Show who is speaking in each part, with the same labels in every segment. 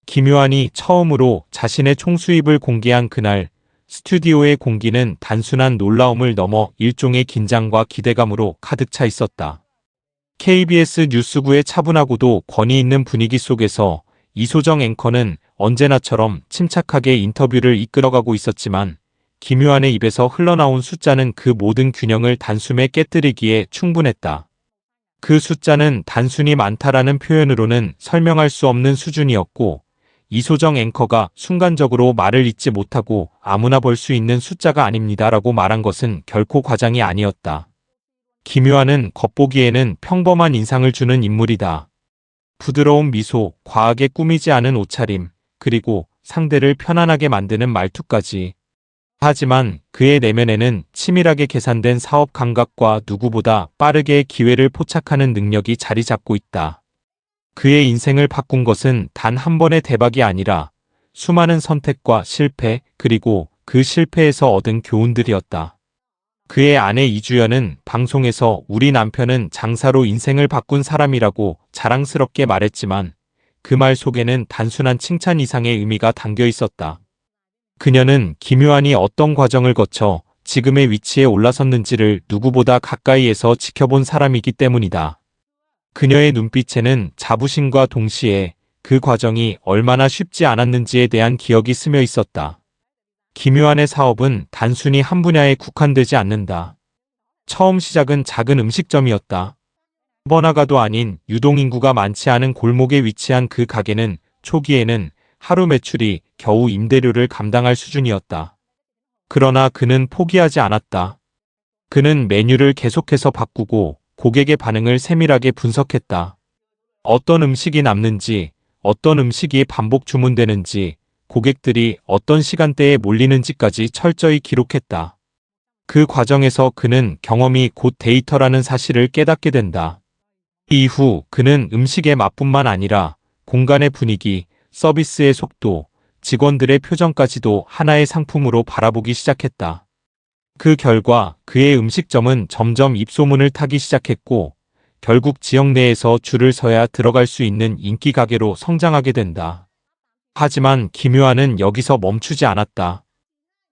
Speaker 1: 김요한이 처음으로 자신의 총수입을 공개한 그날, 스튜디오의 공기는 단순한 놀라움을 넘어 일종의 긴장과 기대감으로 가득 차 있었다. KBS 뉴스부의 차분하고도 권위 있는 분위기 속에서 이소정 앵커는 언제나처럼 침착하게 인터뷰를 이끌어가고 있었지만 김요한의 입에서 흘러나온 숫자는 그 모든 균형을 단숨에 깨뜨리기에 충분했다. 그 숫자는 단순히 많다라는 표현으로는 설명할 수 없는 수준이었고 이소정 앵커가 순간적으로 말을 잇지 못하고 아무나 볼 수 있는 숫자가 아닙니다라고 말한 것은 결코 과장이 아니었다. 김요한은 겉보기에는 평범한 인상을 주는 인물이다. 부드러운 미소, 과하게 꾸미지 않은 옷차림, 그리고 상대를 편안하게 만드는 말투까지. 하지만 그의 내면에는 치밀하게 계산된 사업 감각과 누구보다 빠르게 기회를 포착하는 능력이 자리 잡고 있다. 그의 인생을 바꾼 것은 단 한 번의 대박이 아니라 수많은 선택과 실패, 그리고 그 실패에서 얻은 교훈들이었다. 그의 아내 이주연은 방송에서 우리 남편은 장사로 인생을 바꾼 사람이라고 자랑스럽게 말했지만 그 말 속에는 단순한 칭찬 이상의 의미가 담겨 있었다. 그녀는 김요한이 어떤 과정을 거쳐 지금의 위치에 올라섰는지를 누구보다 가까이에서 지켜본 사람이기 때문이다. 그녀의 눈빛에는 자부심과 동시에 그 과정이 얼마나 쉽지 않았는지에 대한 기억이 스며 있었다. 김요한의 사업은 단순히 한 분야에 국한되지 않는다. 처음 시작은 작은 음식점이었다. 번화가도 아닌 유동인구가 많지 않은 골목에 위치한 그 가게는 초기에는 하루 매출이 겨우 임대료를 감당할 수준이었다. 그러나 그는 포기하지 않았다. 그는 메뉴를 계속해서 바꾸고 고객의 반응을 세밀하게 분석했다. 어떤 음식이 남는지, 어떤 음식이 반복 주문되는지, 고객들이 어떤 시간대에 몰리는지까지 철저히 기록했다. 그 과정에서 그는 경험이 곧 데이터라는 사실을 깨닫게 된다. 이후 그는 음식의 맛뿐만 아니라 공간의 분위기, 서비스의 속도, 직원들의 표정까지도 하나의 상품으로 바라보기 시작했다. 그 결과 그의 음식점은 점점 입소문을 타기 시작했고 결국 지역 내에서 줄을 서야 들어갈 수 있는 인기 가게로 성장하게 된다. 하지만 김요한은 여기서 멈추지 않았다.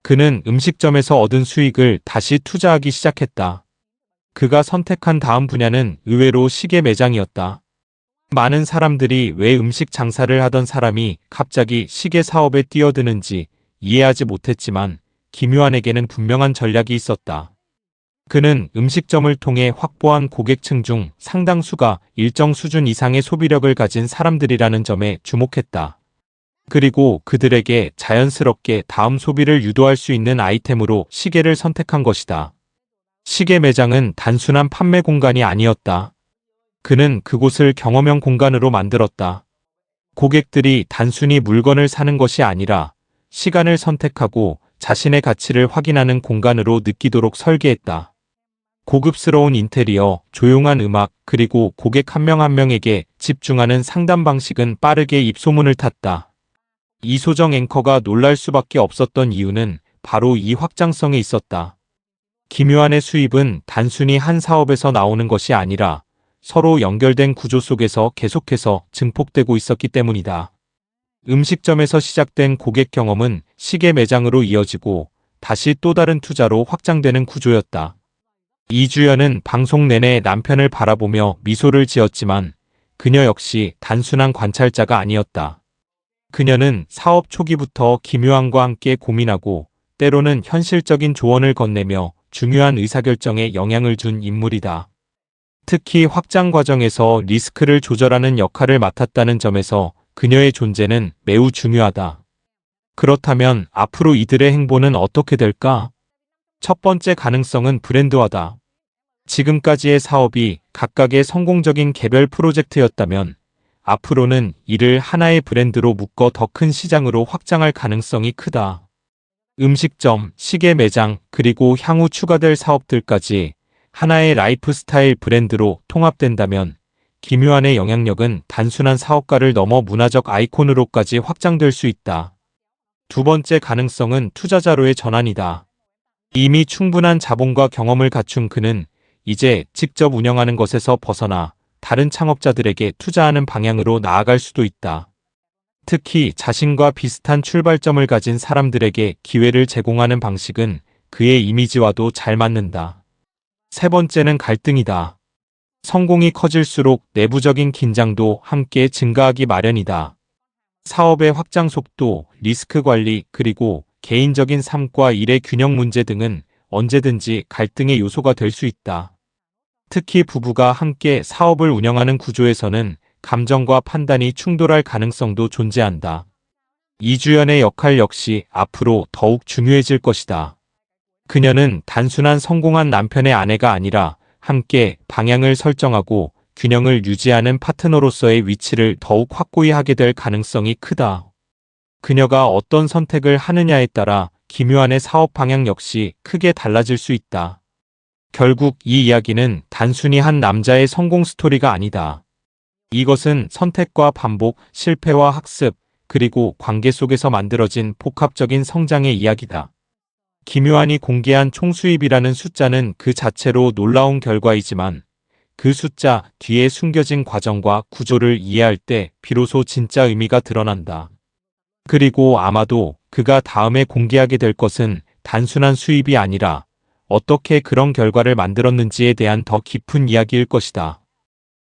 Speaker 1: 그는 음식점에서 얻은 수익을 다시 투자하기 시작했다. 그가 선택한 다음 분야는 의외로 시계 매장이었다. 많은 사람들이 왜 음식 장사를 하던 사람이 갑자기 시계 사업에 뛰어드는지 이해하지 못했지만 김요한에게는 분명한 전략이 있었다. 그는 음식점을 통해 확보한 고객층 중 상당수가 일정 수준 이상의 소비력을 가진 사람들이라는 점에 주목했다. 그리고 그들에게 자연스럽게 다음 소비를 유도할 수 있는 아이템으로 시계를 선택한 것이다. 시계 매장은 단순한 판매 공간이 아니었다. 그는 그곳을 경험형 공간으로 만들었다. 고객들이 단순히 물건을 사는 것이 아니라 시간을 선택하고 자신의 가치를 확인하는 공간으로 느끼도록 설계했다. 고급스러운 인테리어, 조용한 음악, 그리고 고객 한 명 한 명에게 집중하는 상담 방식은 빠르게 입소문을 탔다. 이소정 앵커가 놀랄 수밖에 없었던 이유는 바로 이 확장성에 있었다. 김요한의 수입은 단순히 한 사업에서 나오는 것이 아니라 서로 연결된 구조 속에서 계속해서 증폭되고 있었기 때문이다. 음식점에서 시작된 고객 경험은 시계 매장으로 이어지고 다시 또 다른 투자로 확장되는 구조였다. 이주연은 방송 내내 남편을 바라보며 미소를 지었지만 그녀 역시 단순한 관찰자가 아니었다. 그녀는 사업 초기부터 김요한과 함께 고민하고 때로는 현실적인 조언을 건네며 중요한 의사결정에 영향을 준 인물이다. 특히 확장 과정에서 리스크를 조절하는 역할을 맡았다는 점에서 그녀의 존재는 매우 중요하다. 그렇다면 앞으로 이들의 행보는 어떻게 될까? 첫 번째 가능성은 브랜드화다. 지금까지의 사업이 각각의 성공적인 개별 프로젝트였다면 앞으로는 이를 하나의 브랜드로 묶어 더 큰 시장으로 확장할 가능성이 크다. 음식점, 시계 매장, 그리고 향후 추가될 사업들까지 하나의 라이프스타일 브랜드로 통합된다면 김요한의 영향력은 단순한 사업가를 넘어 문화적 아이콘으로까지 확장될 수 있다. 두 번째 가능성은 투자자로의 전환이다. 이미 충분한 자본과 경험을 갖춘 그는 이제 직접 운영하는 것에서 벗어나 다른 창업자들에게 투자하는 방향으로 나아갈 수도 있다. 특히 자신과 비슷한 출발점을 가진 사람들에게 기회를 제공하는 방식은 그의 이미지와도 잘 맞는다. 세 번째는 갈등이다. 성공이 커질수록 내부적인 긴장도 함께 증가하기 마련이다. 사업의 확장 속도, 리스크 관리, 그리고 개인적인 삶과 일의 균형 문제 등은 언제든지 갈등의 요소가 될 수 있다. 특히 부부가 함께 사업을 운영하는 구조에서는 감정과 판단이 충돌할 가능성도 존재한다. 이주연의 역할 역시 앞으로 더욱 중요해질 것이다. 그녀는 단순한 성공한 남편의 아내가 아니라 함께 방향을 설정하고 균형을 유지하는 파트너로서의 위치를 더욱 확고히 하게 될 가능성이 크다. 그녀가 어떤 선택을 하느냐에 따라 김유한의 사업 방향 역시 크게 달라질 수 있다. 결국 이 이야기는 단순히 한 남자의 성공 스토리가 아니다. 이것은 선택과 반복, 실패와 학습, 그리고 관계 속에서 만들어진 복합적인 성장의 이야기다. 김유한이 공개한 총수입이라는 숫자는 그 자체로 놀라운 결과이지만 그 숫자 뒤에 숨겨진 과정과 구조를 이해할 때 비로소 진짜 의미가 드러난다. 그리고 아마도 그가 다음에 공개하게 될 것은 단순한 수입이 아니라 어떻게 그런 결과를 만들었는지에 대한 더 깊은 이야기일 것이다.